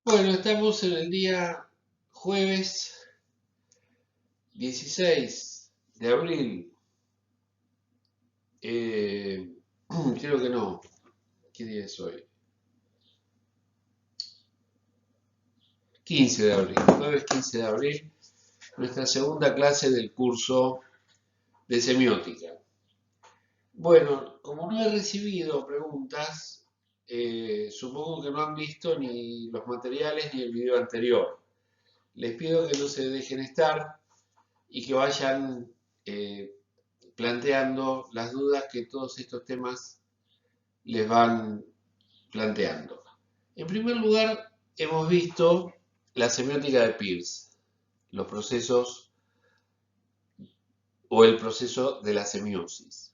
Bueno, estamos en el día jueves 16 de abril. Eh, Creo que no. ¿Qué día es hoy? 15 de abril. Jueves 15 de abril. Nuestra segunda clase del curso de semiótica. Bueno, como no he recibido preguntas, supongo que no han visto ni los materiales ni el video anterior. Les pido que no se dejen estar y que vayan eh, planteando las dudas que todos estos temas les van planteando. En primer lugar, hemos visto la semiótica de Peirce, los procesos o el proceso de la semiosis.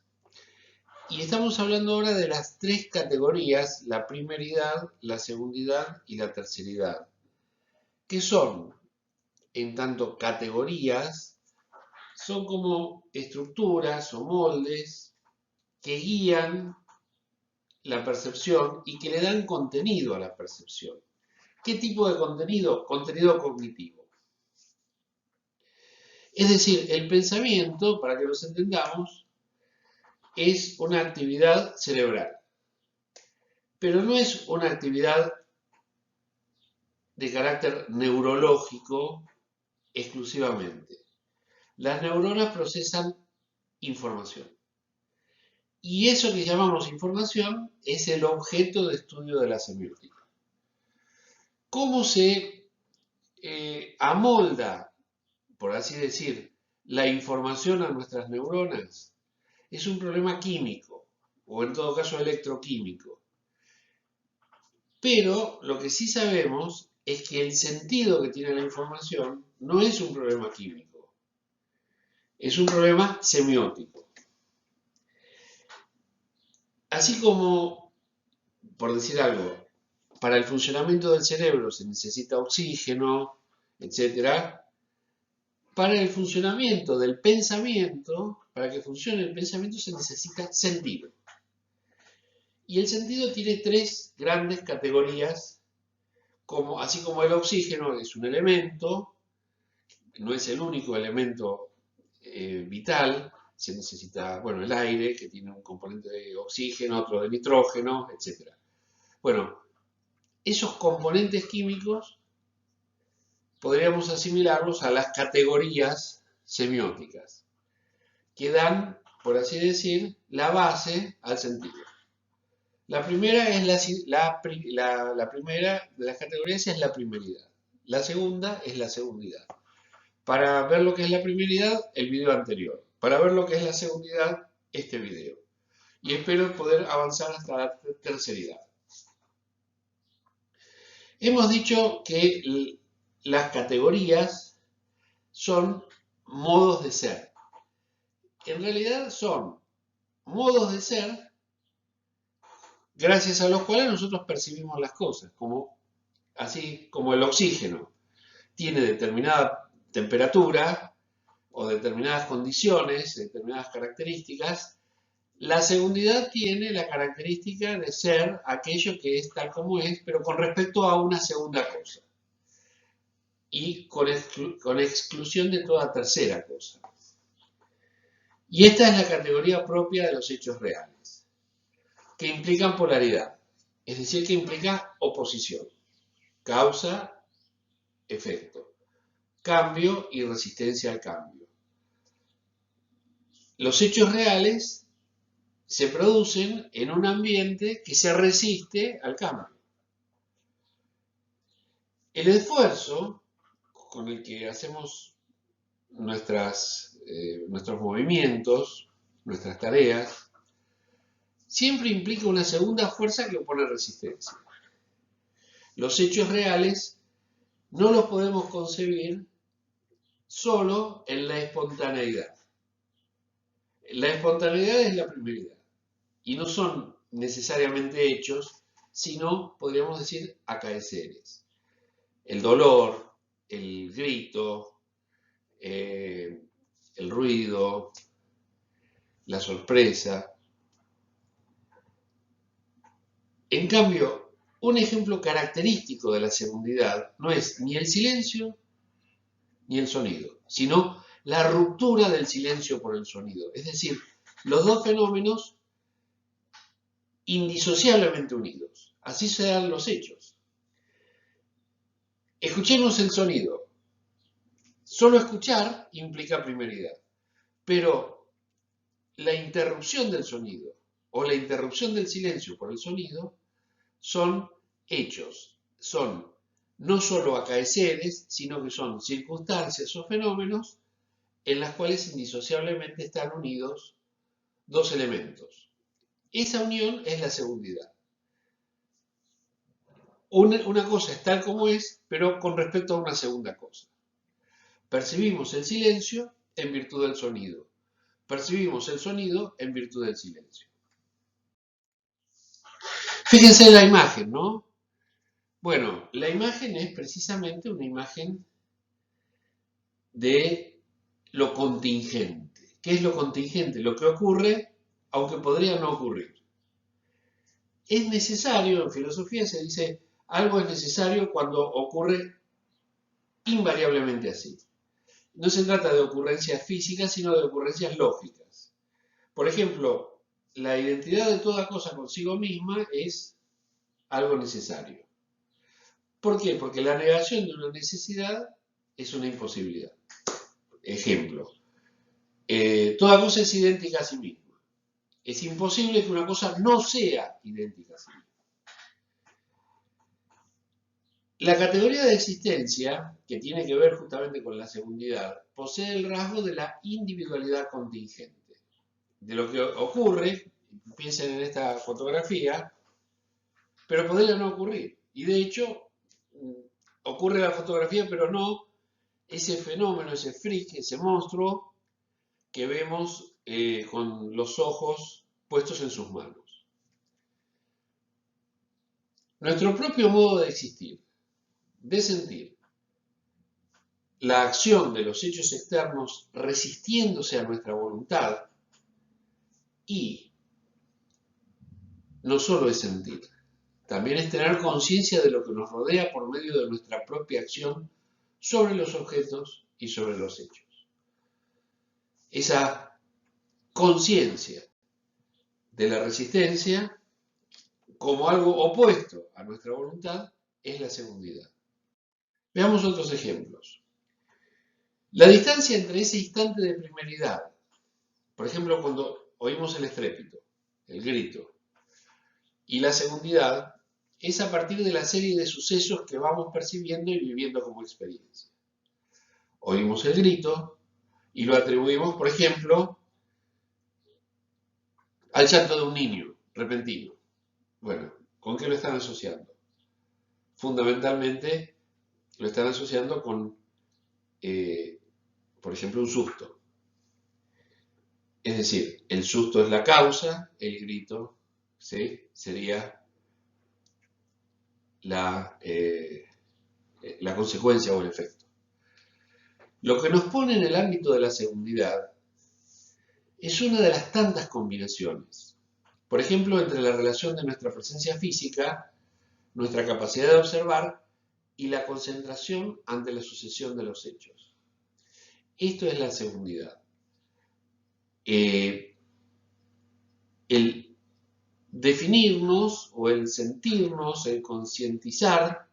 Y estamos hablando ahora de las tres categorías, la primeridad, la segundidad y la terceridad, que son, en tanto categorías, son como estructuras o moldes que guían la percepción y que le dan contenido a la percepción. ¿Qué tipo de contenido? Contenido cognitivo. Es decir, el pensamiento, para que nos entendamos, es una actividad cerebral, pero no es una actividad de carácter neurológico exclusivamente. Las neuronas procesan información. Y eso que llamamos información es el objeto de estudio de la semiótica. ¿Cómo se amolda, por así decir, la información a nuestras neuronas? Es un problema químico, o en todo caso electroquímico. Pero lo que sí sabemos es que el sentido que tiene la información no es un problema químico, es un problema semiótico. Así como, por decir algo, para el funcionamiento del cerebro se necesita oxígeno, etcétera, para el funcionamiento del pensamiento, para que funcione el pensamiento se necesita sentido. Y el sentido tiene tres grandes categorías, como, así como el oxígeno es un elemento, no es el único elemento vital, se necesita, bueno, el aire, que tiene un componente de oxígeno, otro de nitrógeno, etcétera. Bueno, esos componentes químicos podríamos asimilarlos a las categorías semióticas, que dan, por así decir, la base al sentido. La primera es la primera de las categorías es la primeridad. La segunda es la segundidad. Para ver lo que es la primeridad, el video anterior. Para ver lo que es la segundidad, este video. Y espero poder avanzar hasta la terceridad. Hemos dicho que las categorías son modos de ser. En realidad son modos de ser gracias a los cuales nosotros percibimos las cosas, como, así como el oxígeno tiene determinada temperatura o determinadas condiciones, determinadas características, la segundidad tiene la característica de ser aquello que es tal como es, pero con respecto a una segunda cosa y con exclusión de toda tercera cosa. Y esta es la categoría propia de los hechos reales, que implican polaridad, es decir, que implica oposición, causa, efecto, cambio y resistencia al cambio. Los hechos reales se producen en un ambiente que se resiste al cambio. El esfuerzo con el que hacemos nuestros movimientos, nuestras tareas, siempre implica una segunda fuerza que opone resistencia. Los hechos reales no los podemos concebir solo en la espontaneidad. La espontaneidad es la primeridad y no son necesariamente hechos, sino, podríamos decir, acaeceres. El dolor, el grito, eh, el ruido, la sorpresa. En cambio, un ejemplo característico de la segundidad no es ni el silencio ni el sonido, sino la ruptura del silencio por el sonido. Es decir, los dos fenómenos indisociablemente unidos. Así se dan los hechos. Escuchemos el sonido. Solo escuchar implica primeridad, pero la interrupción del sonido o la interrupción del silencio por el sonido son hechos, son no solo acaeceres, sino que son circunstancias o fenómenos en las cuales indisociablemente están unidos dos elementos. Esa unión es la segundidad. Una cosa es tal como es, pero con respecto a una segunda cosa. Percibimos el silencio en virtud del sonido. Percibimos el sonido en virtud del silencio. Fíjense en la imagen, ¿no? Bueno, la imagen es precisamente una imagen de lo contingente. ¿Qué es lo contingente? Lo que ocurre, aunque podría no ocurrir. Es necesario, en filosofía se dice, algo es necesario cuando ocurre invariablemente así. No se trata de ocurrencias físicas, sino de ocurrencias lógicas. Por ejemplo, la identidad de toda cosa consigo misma es algo necesario. ¿Por qué? Porque la negación de una necesidad es una imposibilidad. Ejemplo, toda cosa es idéntica a sí misma. Es imposible que una cosa no sea idéntica a sí misma. La categoría de existencia, que tiene que ver justamente con la segundidad, posee el rasgo de la individualidad contingente. De lo que ocurre, piensen en esta fotografía, pero podría no ocurrir. Y de hecho, ocurre la fotografía, pero no ese fenómeno, ese freak, ese monstruo que vemos con los ojos puestos en sus manos. Nuestro propio modo de existir, de sentir, la acción de los hechos externos resistiéndose a nuestra voluntad y no solo es sentir, también es tener conciencia de lo que nos rodea por medio de nuestra propia acción sobre los objetos y sobre los hechos. Esa conciencia de la resistencia como algo opuesto a nuestra voluntad es la segundidad. Veamos otros ejemplos. La distancia entre ese instante de primeridad, por ejemplo, cuando oímos el estrépito, el grito, y la segundidad, es a partir de la serie de sucesos que vamos percibiendo y viviendo como experiencia. Oímos el grito y lo atribuimos, por ejemplo, al llanto de un niño repentino. Bueno, ¿con qué lo están asociando? Fundamentalmente lo están asociando con, por ejemplo, un susto. Es decir, el susto es la causa, el grito, ¿sí?, sería la consecuencia o el efecto. Lo que nos pone en el ámbito de la segundidad es una de las tantas combinaciones. Por ejemplo, entre la relación de nuestra presencia física, nuestra capacidad de observar y la concentración ante la sucesión de los hechos. Esto es la segundidad. El definirnos o el sentirnos, el concientizar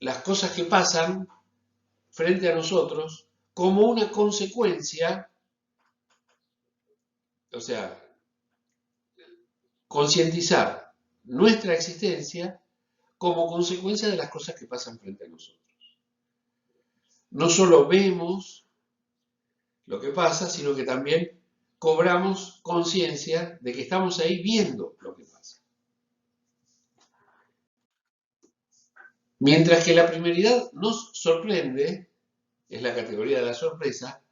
las cosas que pasan frente a nosotros como una consecuencia, o sea, concientizar nuestra existencia como consecuencia de las cosas que pasan frente a nosotros. No solo vemos lo que pasa, sino que también cobramos conciencia de que estamos ahí viendo lo que pasa. Mientras que la primeridad nos sorprende, es la categoría de la sorpresa,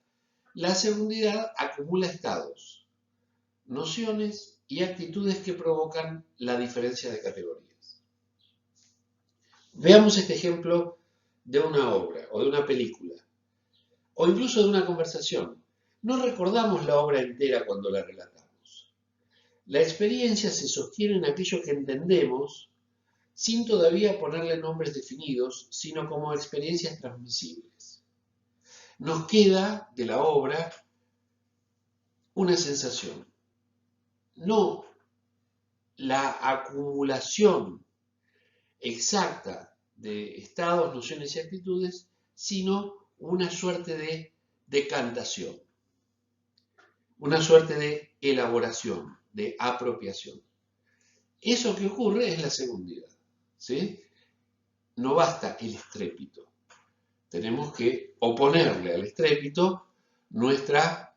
la segundidad acumula estados, nociones y actitudes que provocan la diferencia de categorías. Veamos este ejemplo de una obra o de una película, o incluso de una conversación. No recordamos la obra entera cuando la relatamos. La experiencia se sostiene en aquello que entendemos sin todavía ponerle nombres definidos, sino como experiencias transmisibles. Nos queda de la obra una sensación, no la acumulación exacta de estados, nociones y actitudes, sino una suerte de decantación, una suerte de elaboración, de apropiación. Eso que ocurre es la segundidad, ¿sí? No basta el estrépito. Tenemos que oponerle al estrépito nuestra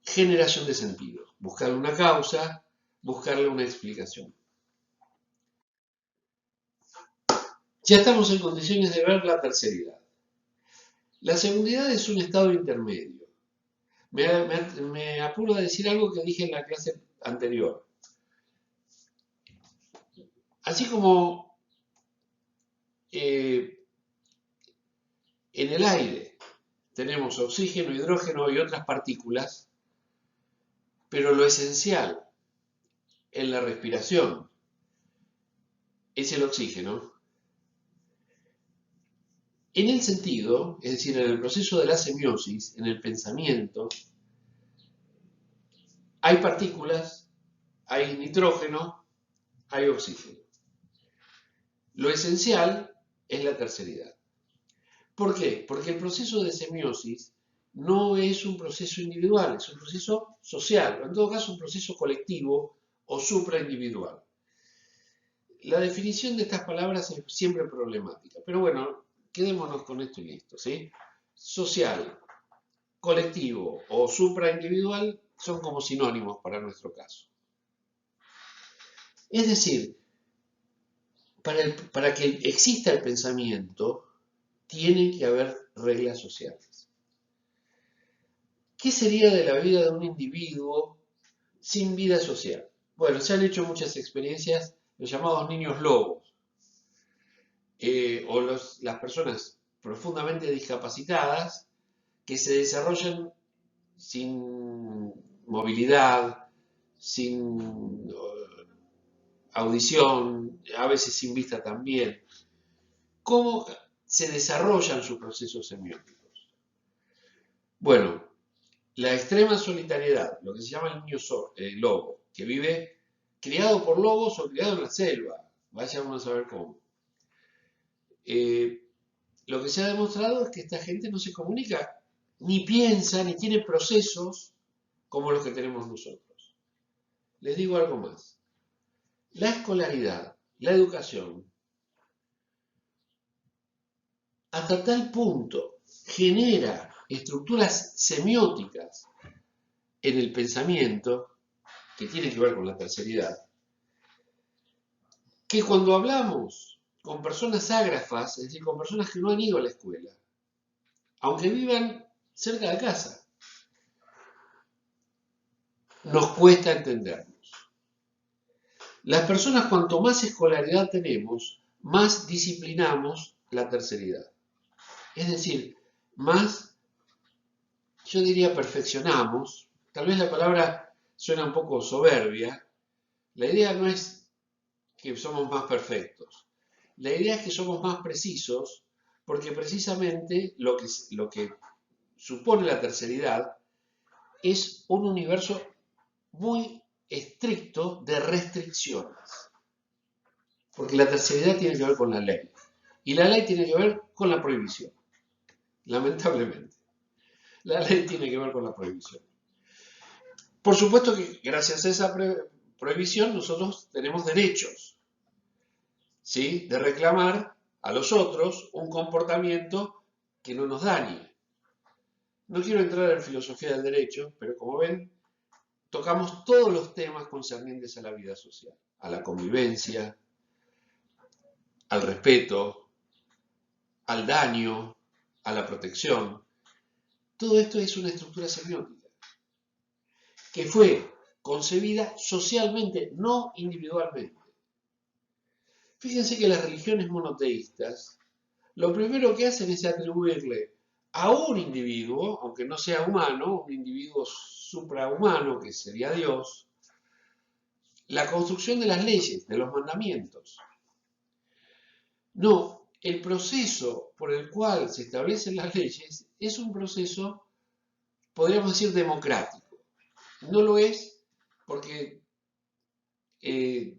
generación de sentido, buscarle una causa, buscarle una explicación. Ya estamos en condiciones de ver la terceridad. La segundidad es un estado intermedio. Me apuro a decir algo que dije en la clase anterior. Así como en el aire tenemos oxígeno, hidrógeno y otras partículas, pero lo esencial en la respiración es el oxígeno. En el sentido, es decir, en el proceso de la semiosis, en el pensamiento, hay partículas, hay nitrógeno, hay oxígeno. Lo esencial es la terceridad. ¿Por qué? Porque el proceso de semiosis no es un proceso individual, es un proceso social, o en todo caso un proceso colectivo o supraindividual. La definición de estas palabras es siempre problemática, pero bueno, quedémonos con esto y listo, ¿sí? Social, colectivo o supraindividual son como sinónimos para nuestro caso. Es decir, para que exista el pensamiento, tiene que haber reglas sociales. ¿Qué sería de la vida de un individuo sin vida social? Bueno, se han hecho muchas experiencias, los llamados niños lobos, o las personas profundamente discapacitadas que se desarrollan sin movilidad, sin audición, a veces sin vista también. ¿Cómo se desarrollan sus procesos semióticos? Bueno, la extrema solitariedad, lo que se llama el niño lobo, que vive criado por lobos o criado en la selva, vaya uno a saber cómo. Lo que se ha demostrado es que esta gente no se comunica, ni piensa, ni tiene procesos como los que tenemos nosotros. Les digo algo más. La escolaridad, la educación, hasta tal punto genera estructuras semióticas en el pensamiento, que tiene que ver con la terceridad, que cuando hablamos con personas ágrafas, es decir, con personas que no han ido a la escuela, aunque vivan cerca de casa, nos cuesta entendernos. Las personas, cuanto más escolaridad tenemos, más disciplinamos la terceridad. Es decir, más, yo diría, perfeccionamos. Tal vez la palabra suena un poco soberbia. La idea no es que somos más perfectos. La idea es que somos más precisos, porque precisamente lo que supone la terceridad es un universo muy estricto de restricciones. Porque la terceridad tiene que ver con la ley. Y la ley tiene que ver con la prohibición. Lamentablemente. La ley tiene que ver con la prohibición. Por supuesto que gracias a esa prohibición nosotros tenemos derechos, ¿sí? De reclamar a los otros un comportamiento que no nos dañe. No quiero entrar en filosofía del derecho, pero como ven, tocamos todos los temas concernientes a la vida social, a la convivencia, al respeto, al daño, a la protección. Todo esto es una estructura semiótica que fue concebida socialmente, no individualmente. Fíjense que las religiones monoteístas lo primero que hacen es atribuirle a un individuo, aunque no sea humano, un individuo suprahumano que sería Dios, la construcción de las leyes, de los mandamientos. No, el proceso por el cual se establecen las leyes es un proceso, podríamos decir, democrático. No lo es porque eh,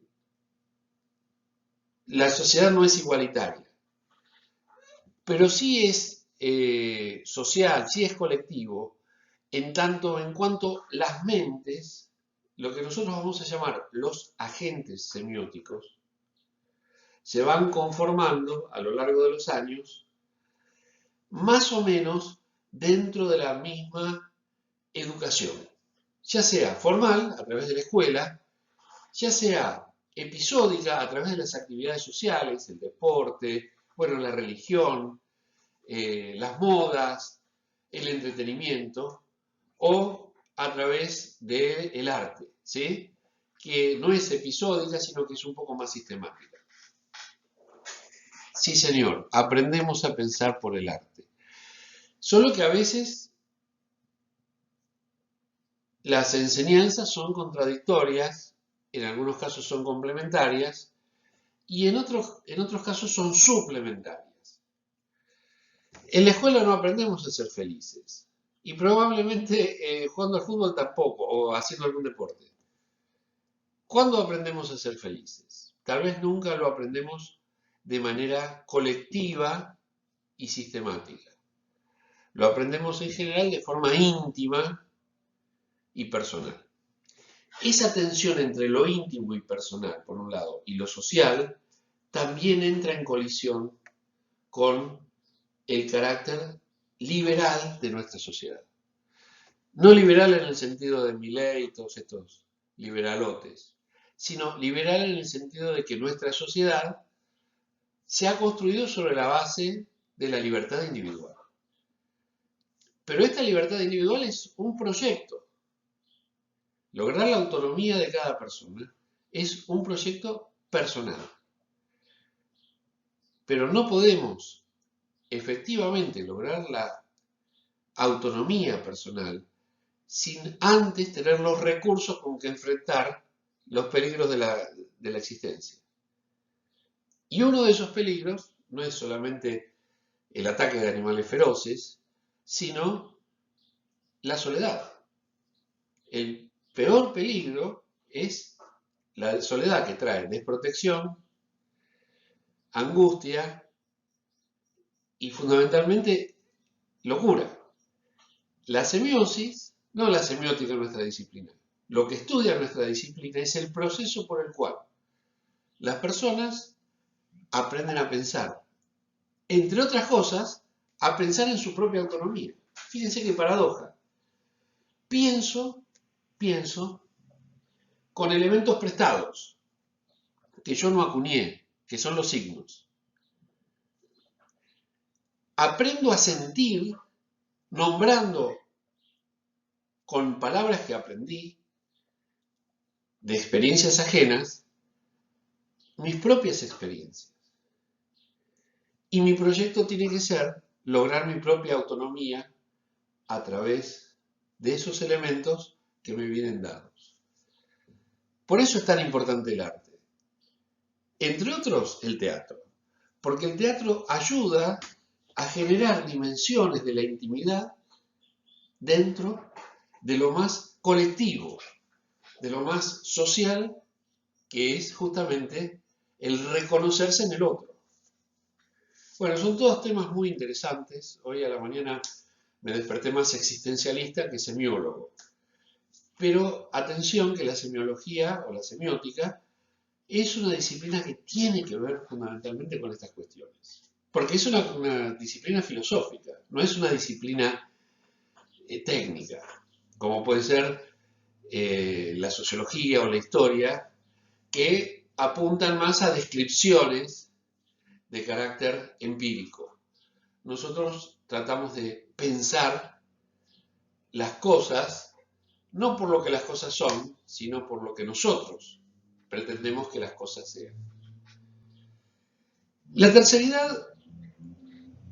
la sociedad no es igualitaria, pero sí es social, sí es colectivo, en tanto en cuanto las mentes, lo que nosotros vamos a llamar los agentes semióticos, se van conformando a lo largo de los años, más o menos dentro de la misma educación, ya sea formal, a través de la escuela, ya sea episódica, a través de las actividades sociales, el deporte, bueno, la religión, las modas, el entretenimiento, o a través del arte, ¿sí? Que no es episódica, sino que es un poco más sistemática. Sí, señor, aprendemos a pensar por el arte. Solo que a veces las enseñanzas son contradictorias, en algunos casos son complementarias y en otros casos son suplementarias. En la escuela no aprendemos a ser felices y probablemente jugando al fútbol tampoco o haciendo algún deporte. ¿Cuándo aprendemos a ser felices? Tal vez nunca lo aprendemos de manera colectiva y sistemática. Lo aprendemos en general de forma íntima y personal. Esa tensión entre lo íntimo y personal, por un lado, y lo social, también entra en colisión con el carácter liberal de nuestra sociedad. No liberal en el sentido de Milei y todos estos liberalotes, sino liberal en el sentido de que nuestra sociedad se ha construido sobre la base de la libertad individual. Pero esta libertad individual es un proyecto. Lograr la autonomía de cada persona es un proyecto personal. Pero no podemos efectivamente lograr la autonomía personal sin antes tener los recursos con que enfrentar los peligros de la existencia. Y uno de esos peligros no es solamente el ataque de animales feroces, sino la soledad. El peor peligro es la soledad que trae desprotección, angustia y fundamentalmente locura. La semiosis, no la semiótica en nuestra disciplina, lo que estudia nuestra disciplina es el proceso por el cual las personas aprenden a pensar, entre otras cosas, a pensar en su propia autonomía. Fíjense qué paradoja. Pienso con elementos prestados, que yo no acuñé, que son los signos. Aprendo a sentir nombrando con palabras que aprendí de experiencias ajenas mis propias experiencias. Y mi proyecto tiene que ser lograr mi propia autonomía a través de esos elementos que me vienen dados. Por eso es tan importante el arte. Entre otros, el teatro. Porque el teatro ayuda a generar dimensiones de la intimidad dentro de lo más colectivo, de lo más social, que es justamente el reconocerse en el otro. Bueno, son todos temas muy interesantes. Hoy a la mañana me desperté más existencialista que semiólogo. Pero atención que la semiología o la semiótica es una disciplina que tiene que ver fundamentalmente con estas cuestiones. Porque es una disciplina filosófica, no es una disciplina técnica, como puede ser la sociología o la historia, que apuntan más a descripciones de carácter empírico. Nosotros tratamos de pensar las cosas no por lo que las cosas son, sino por lo que nosotros pretendemos que las cosas sean. La terceridad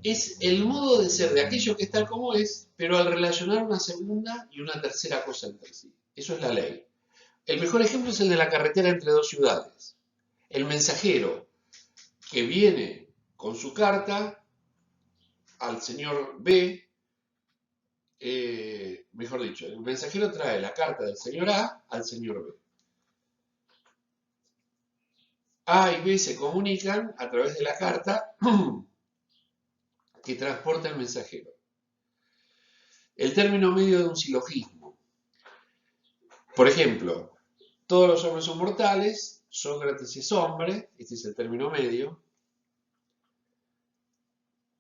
es el modo de ser de aquello que es tal como es, pero al relacionar una segunda y una tercera cosa entre sí. Eso es la ley. El mejor ejemplo es el de la carretera entre dos ciudades. El mensajero que viene con su carta al señor B. Mejor dicho, el mensajero trae la carta del señor A al señor B. A y B se comunican a través de la carta que transporta el mensajero. El término medio de un silogismo. Por ejemplo, todos los hombres son mortales, Sócrates es hombre, este es el término medio.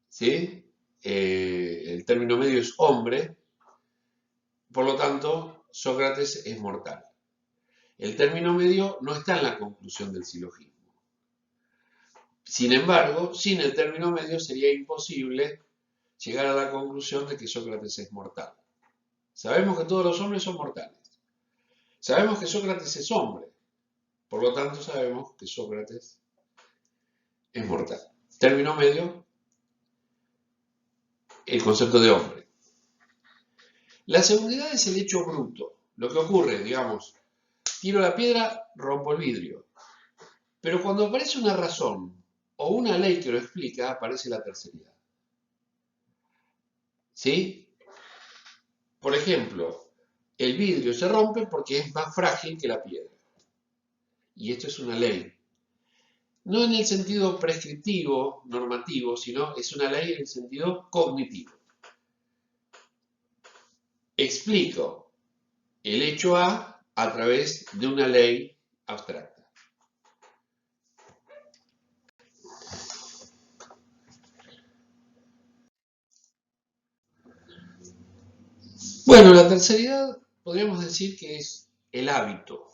¿Sí? El término medio es hombre, por lo tanto, Sócrates es mortal. El término medio no está en la conclusión del silogismo. Sin embargo, sin el término medio sería imposible llegar a la conclusión de que Sócrates es mortal. Sabemos que todos los hombres son mortales. Sabemos que Sócrates es hombre. Por lo tanto, sabemos que Sócrates es mortal. Término medio, el concepto de hombre. La seguridad es el hecho bruto. Lo que ocurre, digamos, tiro la piedra, rompo el vidrio. Pero cuando aparece una razón o una ley que lo explica, aparece la terceridad. ¿Sí? Por ejemplo, el vidrio se rompe porque es más frágil que la piedra. Y esto es una ley. No en el sentido prescriptivo, normativo, sino es una ley en el sentido cognitivo. Explico el hecho A través de una ley abstracta. Bueno, la terceridad podríamos decir que es el hábito,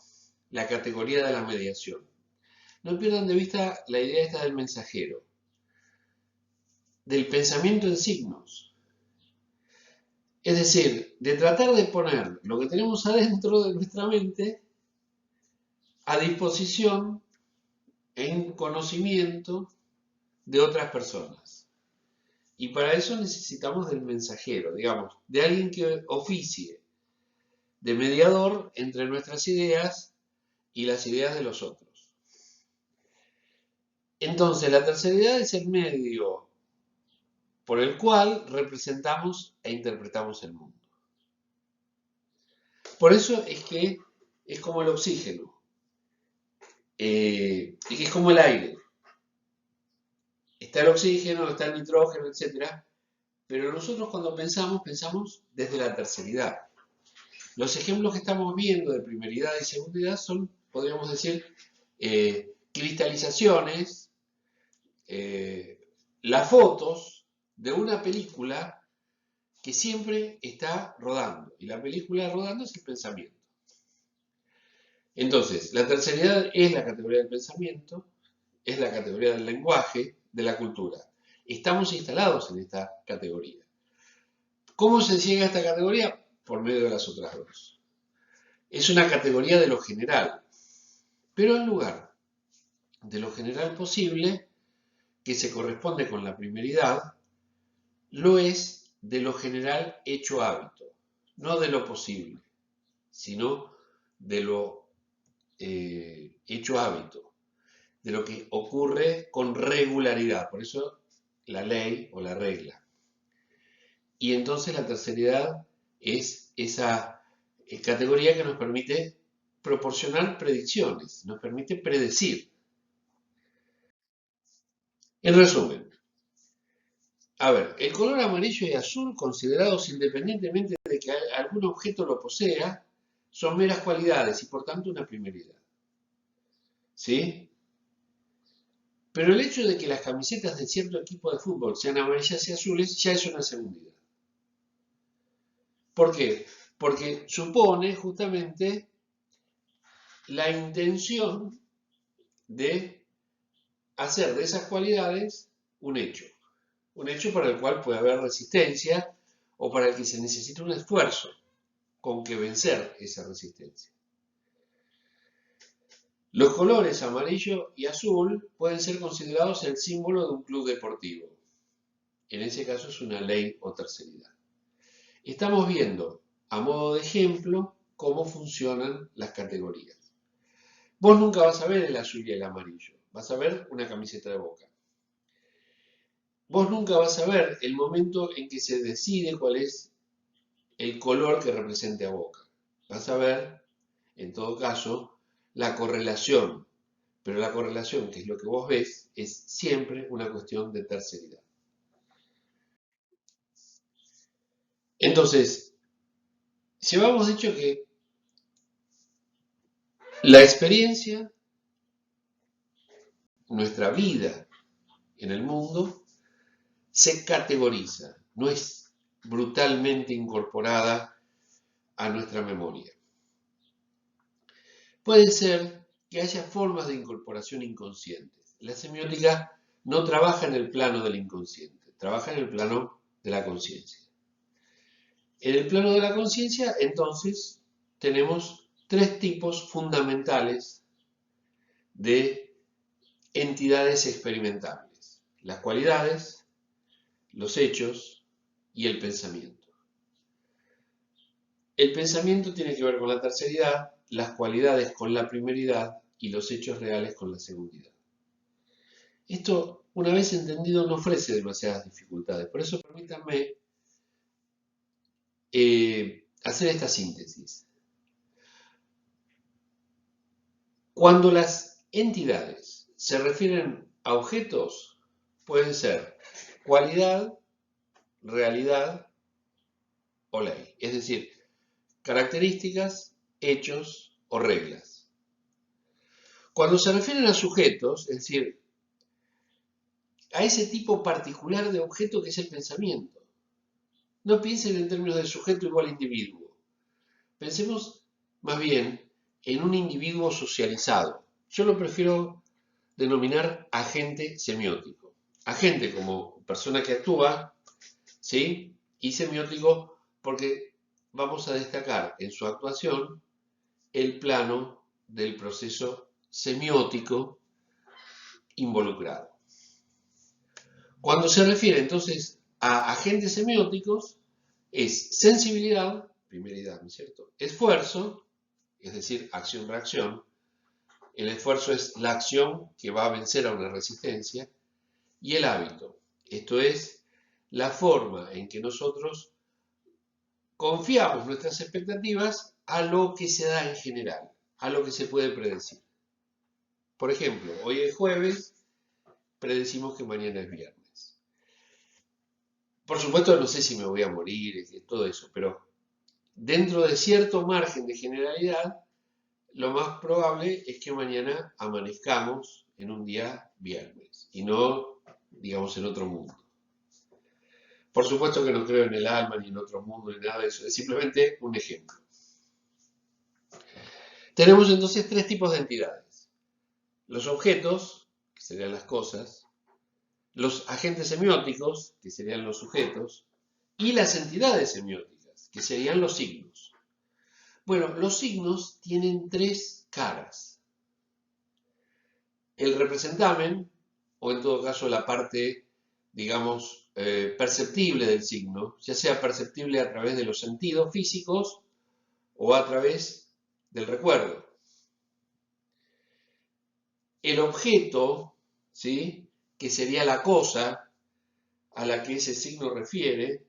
la categoría de la mediación. No pierdan de vista la idea esta del mensajero, del pensamiento en signos. Es decir, de tratar de poner lo que tenemos adentro de nuestra mente a disposición en conocimiento de otras personas. Y para eso necesitamos del mensajero, digamos, de alguien que oficie de mediador entre nuestras ideas y las ideas de los otros. Entonces, la terceridad es el medio por el cual representamos e interpretamos el mundo. Por eso es que es como el oxígeno, y que es como el aire. Está el oxígeno, está el nitrógeno, etc. Pero nosotros cuando pensamos desde la terceridad. Los ejemplos que estamos viendo de primeridad y segundidad son, podríamos decir, cristalizaciones, las fotos de una película que siempre está rodando. Y la película rodando es el pensamiento. Entonces, la terceridad es la categoría del pensamiento, es la categoría del lenguaje, de la cultura. Estamos instalados en esta categoría. ¿Cómo se llega a esta categoría? Por medio de las otras dos. Es una categoría de lo general, pero en lugar de lo general posible, que se corresponde con la primeridad, lo es de lo general hecho hábito, no de lo posible, sino de lo hecho hábito, de lo que ocurre con regularidad, por eso la ley o la regla. Y entonces la terceridad es esa categoría que nos permite proporcionar predicciones, nos permite predecir. En resumen, a ver, el color amarillo y azul, considerados independientemente de que algún objeto lo posea, son meras cualidades y por tanto una primeridad. ¿Sí? Pero el hecho de que las camisetas de cierto equipo de fútbol sean amarillas y azules ya es una segundidad. ¿Por qué? Porque supone justamente la intención de hacer de esas cualidades un hecho para el cual puede haber resistencia o para el que se necesita un esfuerzo con que vencer esa resistencia. Los colores amarillo y azul pueden ser considerados el símbolo de un club deportivo. En ese caso es una ley o terceridad. Estamos viendo, a modo de ejemplo, cómo funcionan las categorías. Vos nunca vas a ver el azul y el amarillo, vas a ver una camiseta de Boca. vos nunca vas a ver el momento en que se decide cuál es el color que represente a Boca. Vas a ver, en todo caso, la correlación. Pero la correlación, que es lo que vos ves, es siempre una cuestión de terceridad. Entonces, si habíamos dicho que la experiencia, nuestra vida en el mundo, se categoriza, no es brutalmente incorporada a nuestra memoria. Puede ser que haya formas de incorporación inconscientes. La semiótica no trabaja en el plano del inconsciente, trabaja en el plano de la conciencia. En el plano de la conciencia, entonces, tenemos tres tipos fundamentales de entidades experimentables: las cualidades, los hechos y el pensamiento. El pensamiento tiene que ver con la terceridad, las cualidades con la primeridad y los hechos reales con la segundidad. Esto, una vez entendido, no ofrece demasiadas dificultades. Por eso permítanme hacer esta síntesis. Cuando las entidades se refieren a objetos, pueden ser cualidad, realidad o ley. Es decir, características, hechos o reglas. Cuando se refieren a sujetos, es decir, a ese tipo particular de objeto que es el pensamiento. No piensen en términos de sujeto igual a individuo. Pensemos más bien en un individuo socializado. Yo lo prefiero denominar agente semiótico. Agente como persona que actúa, ¿sí? Y semiótico porque vamos a destacar en su actuación el plano del proceso semiótico involucrado. Cuando se refiere entonces a agentes semióticos, es sensibilidad, primeridad, ¿no es cierto? Esfuerzo, es decir, acción-reacción. El esfuerzo es la acción que va a vencer a una resistencia. Y el hábito, esto es la forma en que nosotros confiamos nuestras expectativas a lo que se da en general, a lo que se puede predecir. Por ejemplo, hoy es jueves, predecimos que mañana es viernes. Por supuesto, no sé si me voy a morir, todo eso, pero dentro de cierto margen de generalidad, lo más probable es que mañana amanezcamos en un día viernes y no, digamos, en otro mundo. Por supuesto que no creo en el alma ni en otro mundo ni nada de eso, es simplemente un ejemplo. Tenemos entonces tres tipos de entidades: los objetos, que serían las cosas; los agentes semióticos, que serían los sujetos; y las entidades semióticas, que serían los signos. Bueno, los signos tienen tres caras. El representamen, o en todo caso la parte, digamos, perceptible del signo, ya sea perceptible a través de los sentidos físicos o a través del recuerdo. El objeto, ¿sí?, que sería la cosa a la que ese signo refiere.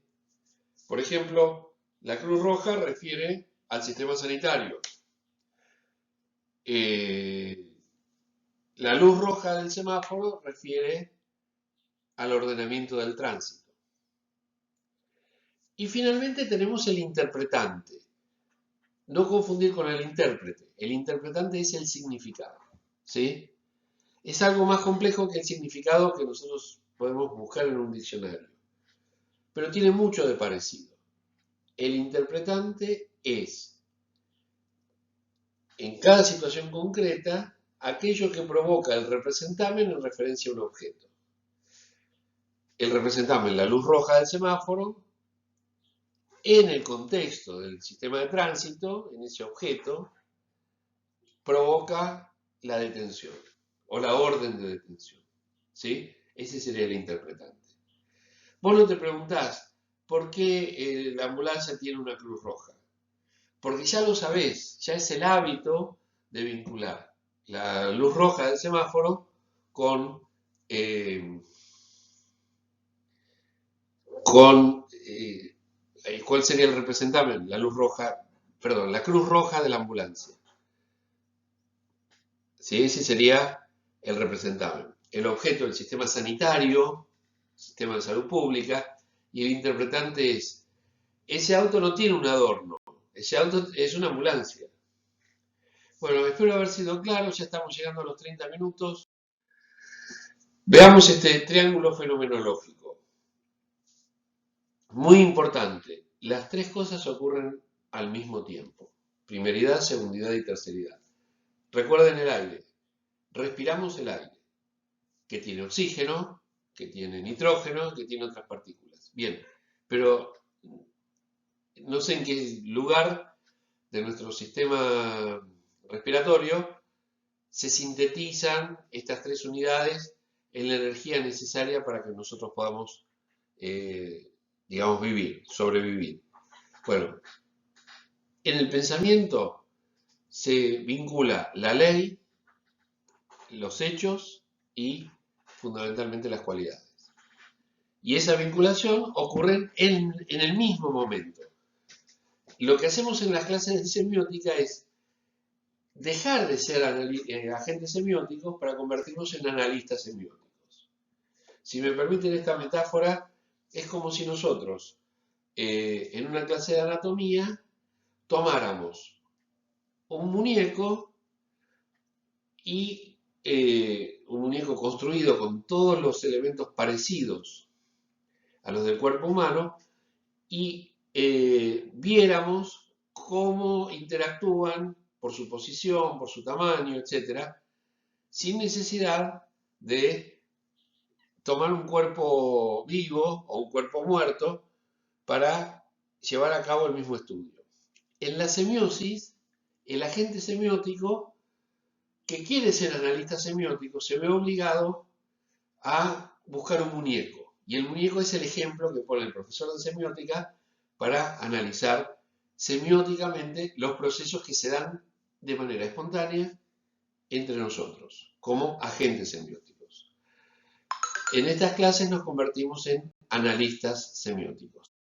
Por ejemplo, la Cruz Roja refiere al sistema sanitario. La luz roja del semáforo refiere al ordenamiento del tránsito. Y finalmente tenemos el interpretante. No confundir con el intérprete. El interpretante es el significado, ¿sí? Es algo más complejo que el significado que nosotros podemos buscar en un diccionario, pero tiene mucho de parecido. El interpretante es, en cada situación concreta, aquello que provoca el representamen en referencia a un objeto. El representamen, la luz roja del semáforo, en el contexto del sistema de tránsito, en ese objeto, provoca la detención o la orden de detención, ¿sí? Ese sería el interpretante. Vos no te preguntás por qué la ambulancia tiene una cruz roja, porque ya lo sabés, ya es el hábito de vincular la luz roja del semáforo con con ¿cuál sería el representante? La luz roja, perdón, la cruz roja de la ambulancia. ¿Sí? Ese sería el representante. El objeto del sistema sanitario, sistema de salud pública, y el interpretante es, ese auto no tiene un adorno, ese auto es una ambulancia. Bueno, espero haber sido claro, ya estamos llegando a los 30 minutos. Veamos este triángulo fenomenológico. Muy importante, las tres cosas ocurren al mismo tiempo. Primeridad, segundidad y terceridad. Recuerden el aire. Respiramos el aire, que tiene oxígeno, que tiene nitrógeno, que tiene otras partículas. Bien, pero no sé en qué lugar de nuestro sistema respiratorio se sintetizan estas tres unidades en la energía necesaria para que nosotros podamos, digamos, vivir, sobrevivir. Bueno, en el pensamiento se vincula la ley, los hechos y fundamentalmente las cualidades. Y esa vinculación ocurre en el mismo momento. Lo que hacemos en las clases de semiótica es dejar de ser agentes semióticos para convertirnos en analistas semióticos. Si me permiten esta metáfora, es como si nosotros en una clase de anatomía tomáramos un muñeco y un muñeco construido con todos los elementos parecidos a los del cuerpo humano y viéramos cómo interactúan por su posición, por su tamaño, etc., sin necesidad de tomar un cuerpo vivo o un cuerpo muerto para llevar a cabo el mismo estudio. En la semiosis, el agente semiótico que quiere ser analista semiótico se ve obligado a buscar un muñeco. Y el muñeco es el ejemplo que pone el profesor de semiótica para analizar semióticamente los procesos que se dan de manera espontánea entre nosotros, como agentes semióticos. En estas clases nos convertimos en analistas semióticos.